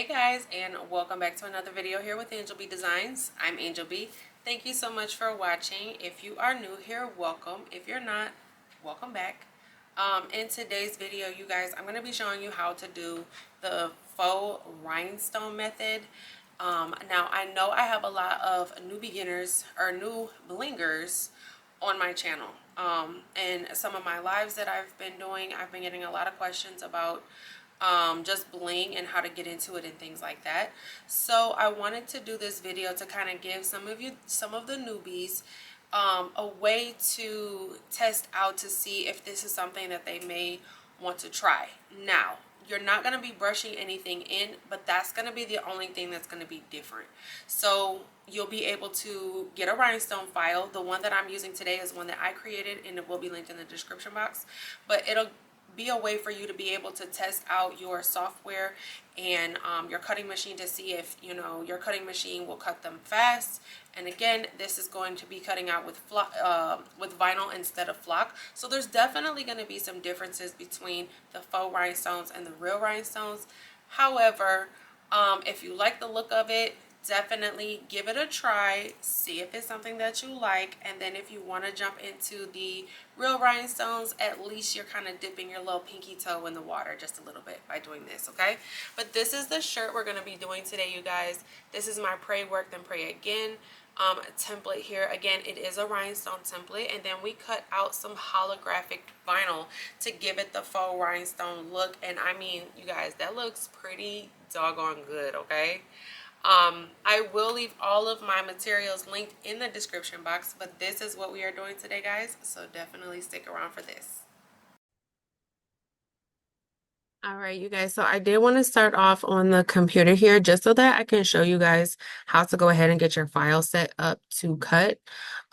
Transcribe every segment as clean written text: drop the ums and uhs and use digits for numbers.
Hey guys, and welcome back to another video here with Angel B Designs. I'm Angel B. Thank you so much for watching. If you are new here, welcome. If you're not, welcome back. In today's video, you guys, I'm going to be showing you how to do the faux rhinestone method. Now, I know I have a lot of new beginners or new blingers on my channel. And some of my lives that I've been doing, I've been getting a lot of questions about just bling and how to get into it and things like that. So I wanted to do this video to kind of give some of the newbies a way to test out to see if this is something that they may want to try. Now, you're not going to be brushing anything in, but that's going to be the only thing that's going to be different. So you'll be able to get a rhinestone file. The one that I'm using today is one that I created, and it will be linked in the description box, but it'll be a way for you to be able to test out your software and your cutting machine to see if your cutting machine will cut them fast. And again, this is going to be cutting out with vinyl instead of flock, so there's definitely going to be some differences between the faux rhinestones and the real rhinestones. However, if you like the look of it, definitely give it a try, see if it's something that you like, and then if you want to jump into the real rhinestones, at least you're kind of dipping your little pinky toe in the water just a little bit by doing this, okay? But this is the shirt we're going to be doing today, you guys. This is my Pray Work Then Pray Again template here. Again, it is a rhinestone template, and then we cut out some holographic vinyl to give it the faux rhinestone look. And I mean, you guys, that looks pretty doggone good, okay? I will leave all of my materials linked in the description box, but this is what we are doing today, guys, so definitely stick around for this. All right, you guys, so I did want to start off on the computer here just so that I can show you guys how to go ahead and get your file set up to cut.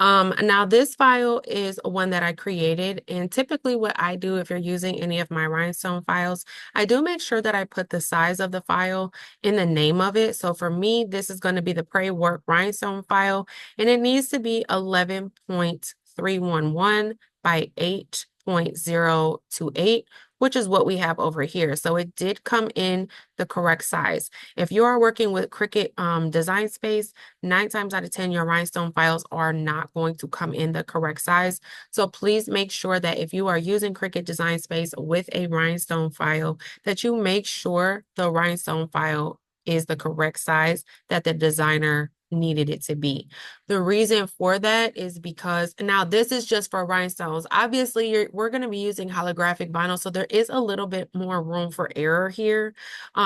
Now this file is one that I created, and typically what I do if you're using any of my rhinestone files, I do make sure that I put the size of the file in the name of it. So for me, this is going to be the Pray Work Rhinestone file, and it needs to be 11.311 by 8.028, which is what we have over here. So it did come in the correct size. If you are working with Cricut Design Space, 9 times out of 10, your rhinestone files are not going to come in the correct size. So please make sure that if you are using Cricut Design Space with a rhinestone file, that you make sure the rhinestone file is the correct size that the designer needed it to be. The reason for that is because now this is just for rhinestones. Obviously, we're going to be using holographic vinyl, so there is a little bit more room for error here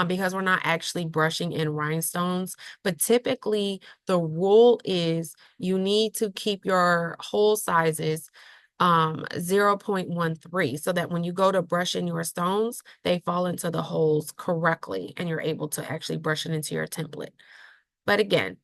because we're not actually brushing in rhinestones. But typically, the rule is you need to keep your hole sizes 0.13 so that when you go to brush in your stones, they fall into the holes correctly and you're able to actually brush it into your template. But again,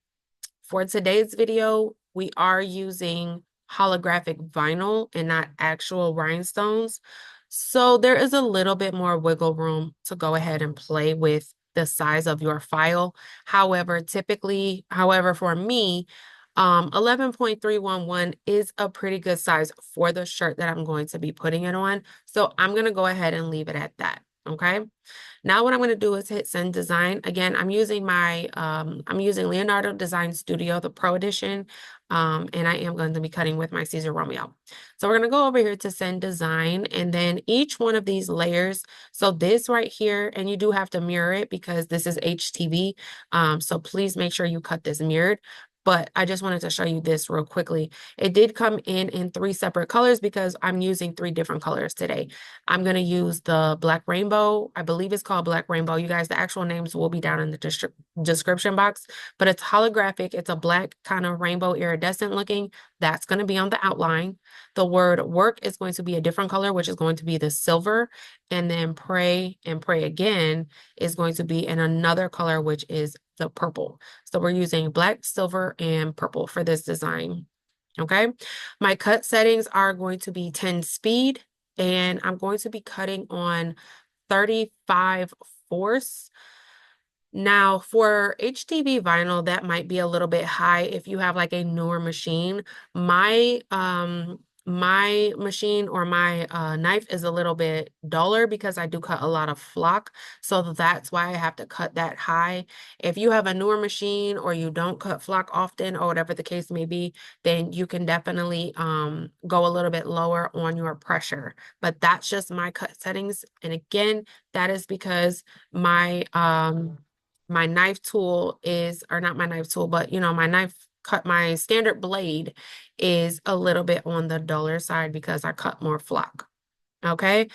for today's video, we are using holographic vinyl and not actual rhinestones. So there is a little bit more wiggle room to go ahead and play with the size of your file. However, for me, 11.311 is a pretty good size for the shirt that I'm going to be putting it on. So I'm going to go ahead and leave it at that. Okay. Now what I'm going to do is hit send design. Again, I'm using Leonardo Design Studio, the Pro Edition, and I am going to be cutting with my Siser Romeo. So we're going to go over here to send design, and then each one of these layers, so this right here, and you do have to mirror it because this is HTV, so please make sure you cut this mirrored. But I just wanted to show you this real quickly. It did come in 3 separate colors because I'm using 3 different colors today. I'm going to use the Black Rainbow. I believe it's called Black Rainbow. You guys, the actual names will be down in the description box, but it's holographic. It's a black kind of rainbow iridescent looking. That's going to be on the outline. The word work is going to be a different color, which is going to be the silver. And then pray and pray again is going to be in another color, which is the purple. So we're using black, silver, and purple for this design. Okay. My cut settings are going to be 10 speed, and I'm going to be cutting on 35 force. Now for HTV vinyl, that might be a little bit high if you have like a newer machine. My my machine or my knife is a little bit duller because I do cut a lot of flock. So that's why I have to cut that high. If you have a newer machine or you don't cut flock often or whatever the case may be, then you can definitely go a little bit lower on your pressure. But that's just my cut settings. And again, that is because my knife tool is, or not my knife tool, but you know, my standard blade is a little bit on the duller side because I cut more flock. Okay.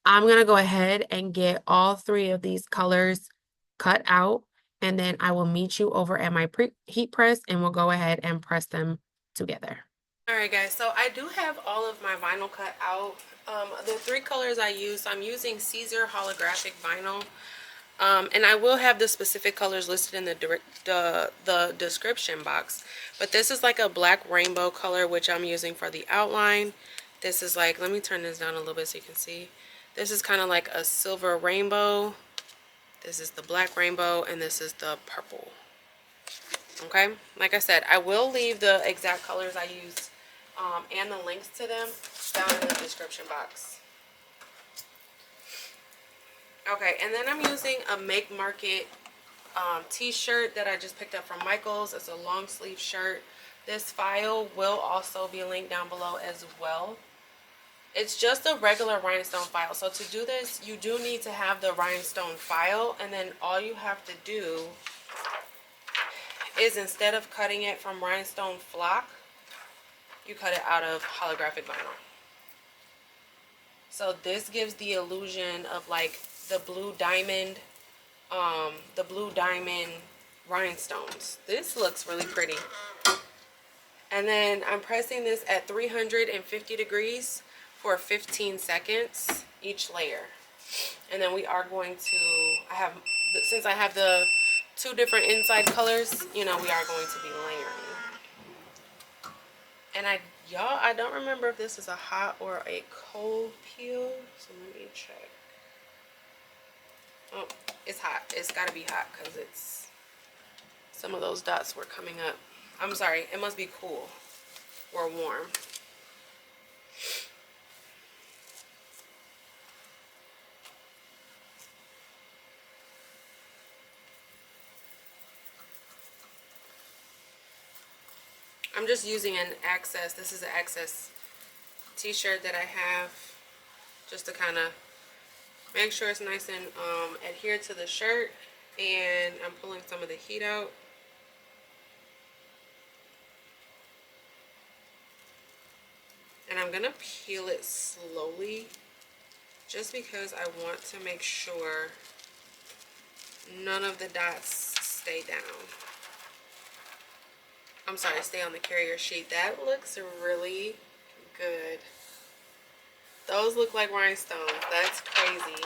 I'm going to go ahead and get all three of these colors cut out, and then I will meet you over at my heat press and we'll go ahead and press them together. All right, guys, so I do have all of my vinyl cut out. The three colors I use, I'm using Siser Holographic Vinyl. And I will have the specific colors listed in the description box. But this is like a black rainbow color, which I'm using for the outline. This is like, let me turn this down a little bit so you can see. This is kind of like a silver rainbow. This is the black rainbow, and this is the purple. Okay, like I said, I will leave the exact colors I used and the links to them down in the description box. Okay, and then I'm using a Make Market t-shirt that I just picked up from Michael's. It's a long sleeve shirt. This file will also be linked down below as well. It's just a regular rhinestone file. So to do this, you do need to have the rhinestone file, and then all you have to do is, instead of cutting it from rhinestone flock, you cut it out of holographic vinyl. So this gives the illusion of like the blue diamond rhinestones. This looks really pretty. And then I'm pressing this at 350 degrees for 15 seconds each layer. And then we are going to, since I have the two different inside colors, you know, we are going to be layering. And I don't remember if this is a hot or a cold peel, so let me check. Oh, it's hot. It's got to be hot because it's, some of those dots were coming up. I'm sorry, it must be cool or warm. I'm just using an Access. This is an Access t-shirt that I have just to kind of make sure it's nice and adhered to the shirt. And I'm pulling some of the heat out. And I'm gonna peel it slowly just because I want to make sure none of the dots stay down. I'm sorry, stay on the carrier sheet. That looks really good. Those look like rhinestones. That's crazy.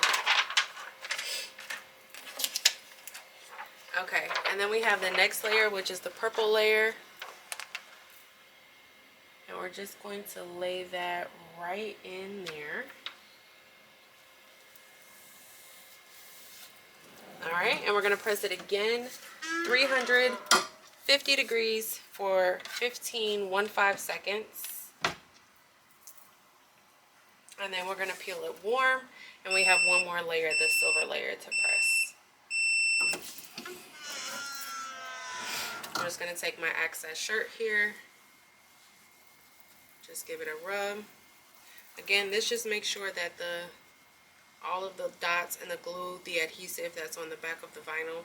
Okay, and then we have the next layer, which is the purple layer. And we're just going to lay that right in there. All right, and we're going to press it again, 350 degrees for 15 seconds. And then we're going to peel it warm, and we have one more layer, the silver layer, to press. I'm just going to take my Access shirt here. Just give it a rub. Again, this just makes sure that all of the dots and the glue, the adhesive that's on the back of the vinyl,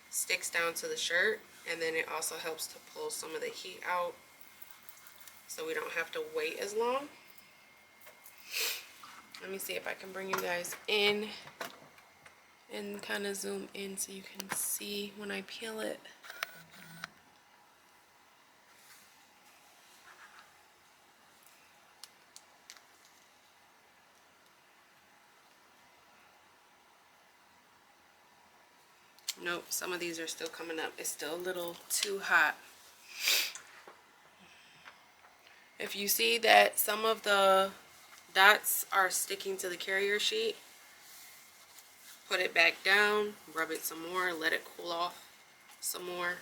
sticks down to the shirt. And then it also helps to pull some of the heat out so we don't have to wait as long. Let me see if I can bring you guys in and kind of zoom in so you can see when I peel it. Nope, some of these are still coming up. It's still a little too hot. If you see that some of the dots are sticking to the carrier sheet, put it back down, rub it some more, let it cool off some more.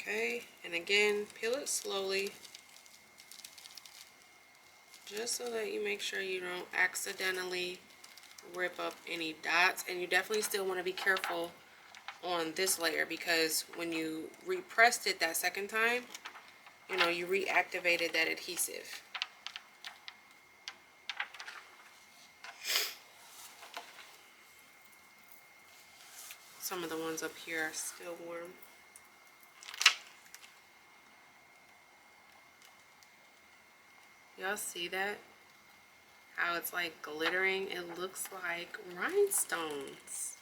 Okay, and again, peel it slowly, just so that you make sure you don't accidentally rip up any dots. And you definitely still want to be careful on this layer, because when you repressed it that second time, you know, you reactivated that adhesive. Some of the ones up here are still warm. Y'all see that? How it's like glittering? It looks like rhinestones.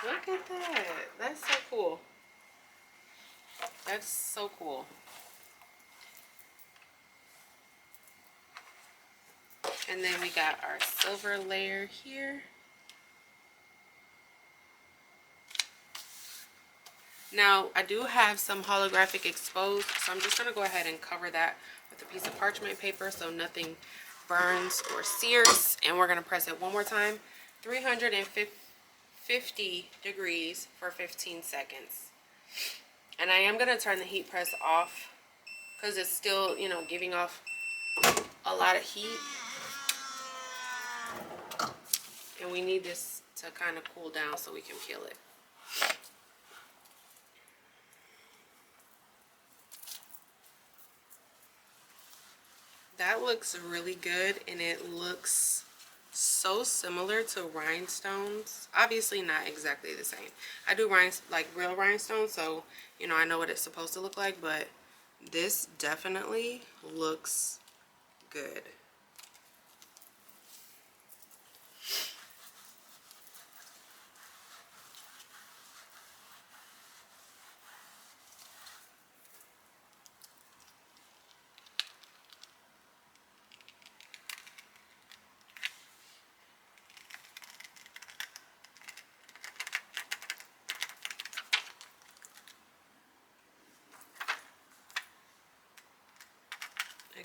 Look at that. That's so cool. That's so cool. And then we got our silver layer here. Now, I do have some holographic exposed, so I'm just going to go ahead and cover that with a piece of parchment paper so nothing burns or sears. And we're going to press it one more time, 350 degrees for 15 seconds. And I am going to turn the heat press off because it's still, you know, giving off a lot of heat. And we need this to kind of cool down so we can peel it. That looks really good, and it looks so similar to rhinestones. Obviously not exactly the same. I do like real rhinestones, so you know, I know what it's supposed to look like, but this definitely looks good.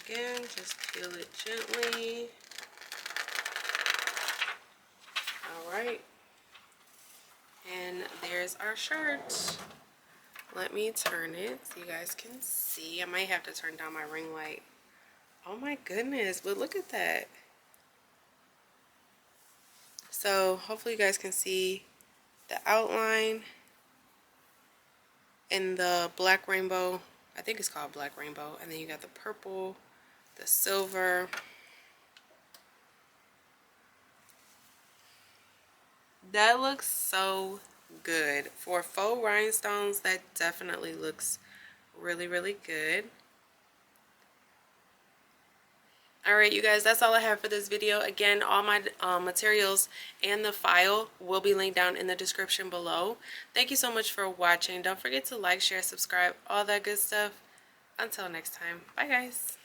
Again, just peel it gently. Alright. And there's our shirt. Let me turn it so you guys can see. I might have to turn down my ring light. Oh my goodness, but look at that. So hopefully you guys can see the outline and the black rainbow. I think it's called black rainbow. And then you got the purple, the silver. That looks so good. For faux rhinestones, that definitely looks really, really good. Alright, you guys, that's all I have for this video. Again, all my materials and the file will be linked down in the description below. Thank you so much for watching. Don't forget to like, share, subscribe, all that good stuff. Until next time. Bye, guys.